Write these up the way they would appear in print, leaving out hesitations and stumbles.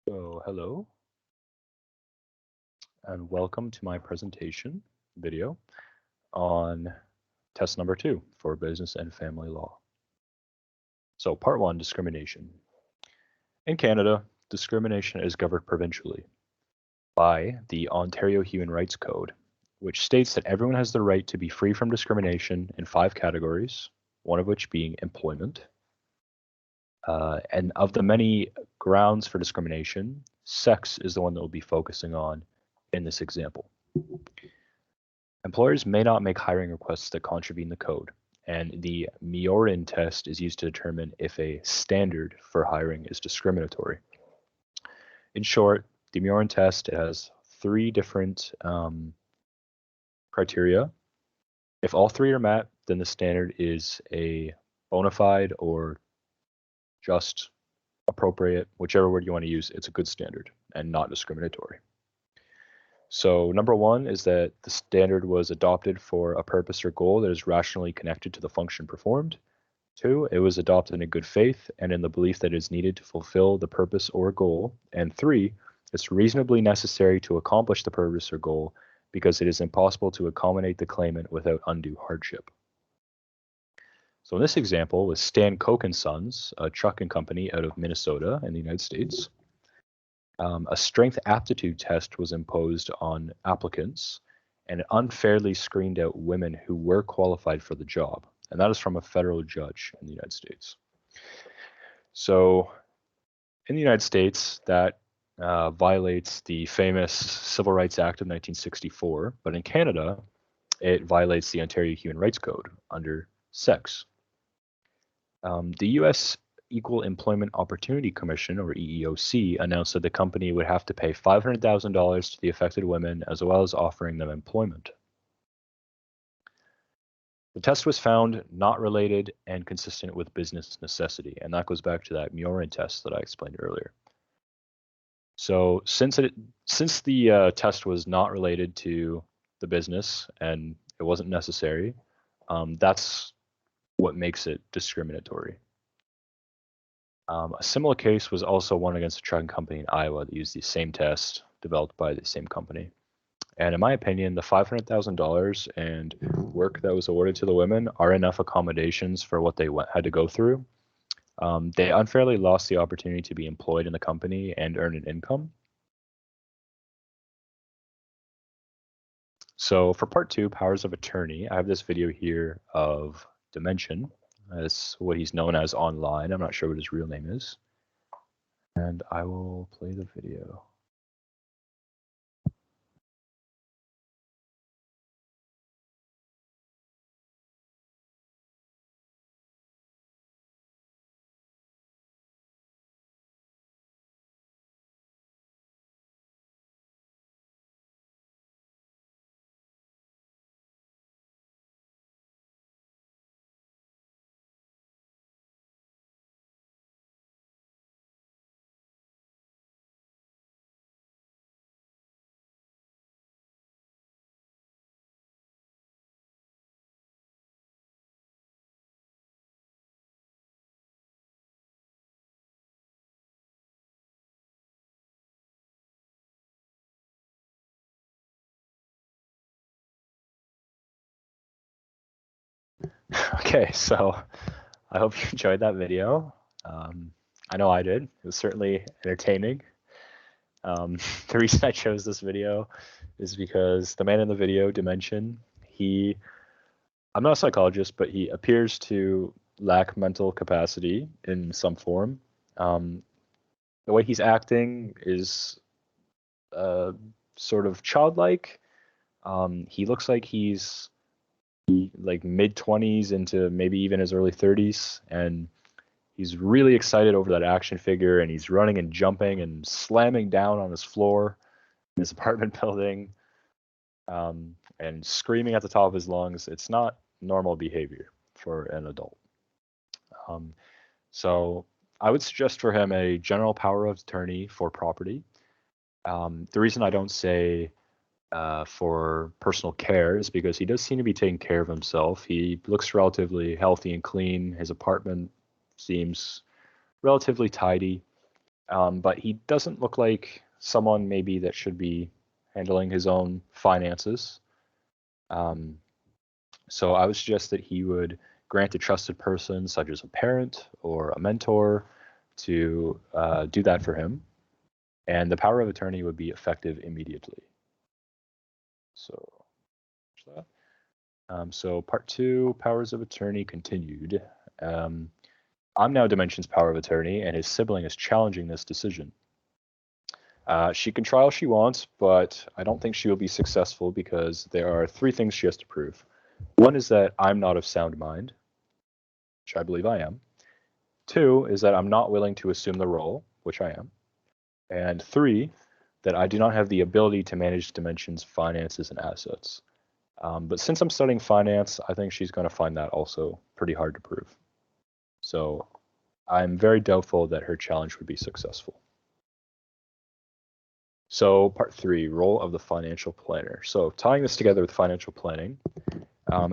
So, hello and welcome to my presentation video on test number 2 for business and family law. So, part 1, discrimination. In Canada, discrimination is governed provincially by the Ontario Human Rights Code, which states that everyone has the right to be free from discrimination in 5 categories, one of which being employment. And of the many grounds for discrimination, sex is the one that we'll be focusing on in this example. Employers may not make hiring requests that contravene the code, and the Miorin test is used to determine if a standard for hiring is discriminatory. In short, the Miorin test has 3 different criteria. If all 3 are met, then the standard is a bona fide or just appropriate, whichever word you want to use, it's a good standard and not discriminatory. So number 1 is that the standard was adopted for a purpose or goal that is rationally connected to the function performed. 2, it was adopted in good faith and in the belief that it is needed to fulfill the purpose or goal. And 3, it's reasonably necessary to accomplish the purpose or goal because it is impossible to accommodate the claimant without undue hardship. So in this example with Stan Koch & Sons, a trucking company out of Minnesota in the United States, a strength aptitude test was imposed on applicants and it unfairly screened out women who were qualified for the job. And that is from a federal judge in the United States. So in the United States, that violates the famous Civil Rights Act of 1964, but in Canada, it violates the Ontario Human Rights Code under sex. The U.S. Equal Employment Opportunity Commission, or EEOC, announced that the company would have to pay $500,000 to the affected women as well as offering them employment. The test was found not related and consistent with business necessity, and that goes back to that Miorin test that I explained earlier. So since the test was not related to the business and it wasn't necessary, that's what makes it discriminatory. A similar case was also one against a trucking company in Iowa that used the same test developed by the same company. And in my opinion, the $500,000 and work that was awarded to the women are enough accommodations for what they had to go through. They unfairly lost the opportunity to be employed in the company and earn an income. So for part 2, powers of attorney, I have this video here of Dimension. That's what he's known as online. I'm not sure what his real name is. And I will play the video. Okay, so I hope you enjoyed that video. I know I did. It was certainly entertaining. The reason I chose this video is because the man in the video, Dimension, I'm not a psychologist, but he appears to lack mental capacity in some form. The way he's acting is sort of childlike. He looks like he's like mid-20s into maybe even his early 30s, and he's really excited over that action figure, and he's running and jumping and slamming down on his floor in his apartment building, and screaming at the top of his lungs. It's not normal behavior for an adult. So I would suggest for him a general power of attorney for property. The reason I don't say for personal care is because he does seem to be taking care of himself. He looks relatively healthy and clean. His apartment seems relatively tidy. But he doesn't look like someone maybe that should be handling his own finances. So I would suggest that he would grant a trusted person, such as a parent or a mentor, to do that for him. And the power of attorney would be effective immediately. So, so part 2, powers of attorney continued. I'm now Dimension's power of attorney, and his sibling is challenging this decision. She can try all she wants, but I don't think she will be successful because there are 3 things she has to prove. One is that I'm not of sound mind, which I believe I am. 2 is that I'm not willing to assume the role, which I am. And 3, that I do not have the ability to manage Dimension's finances and assets. But since I'm studying finance, I think she's going to find that also pretty hard to prove. So I'm very doubtful that her challenge would be successful. So part 3, role of the financial planner. So tying this together with financial planning,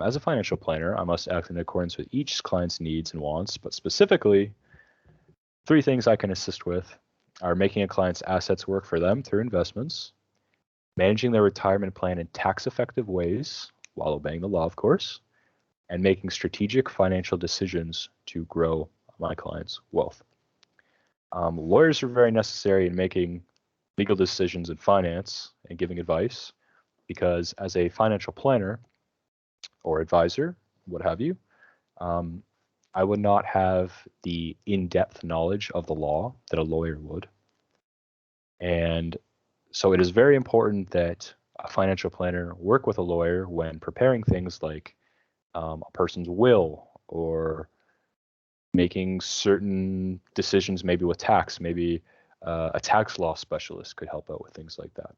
as a financial planner, I must act in accordance with each client's needs and wants, but specifically, 3 things I can assist with are making a client's assets work for them through investments, managing their retirement plan in tax-effective ways, while obeying the law, of course, and making strategic financial decisions to grow my client's wealth. Lawyers are very necessary in making legal decisions in finance and giving advice, because as a financial planner or advisor, what have you, I would not have the in-depth knowledge of the law that a lawyer would. And so it is very important that a financial planner work with a lawyer when preparing things like a person's will, or making certain decisions, maybe with tax. Maybe a tax law specialist could help out with things like that.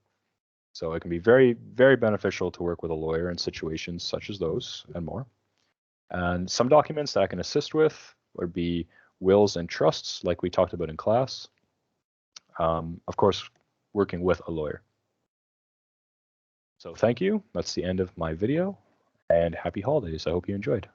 So it can be very, very beneficial to work with a lawyer in situations such as those and more. And some documents that I can assist with would be wills and trusts, like we talked about in class. Of course, working with a lawyer. So thank you. That's the end of my video, and happy holidays. I hope you enjoyed.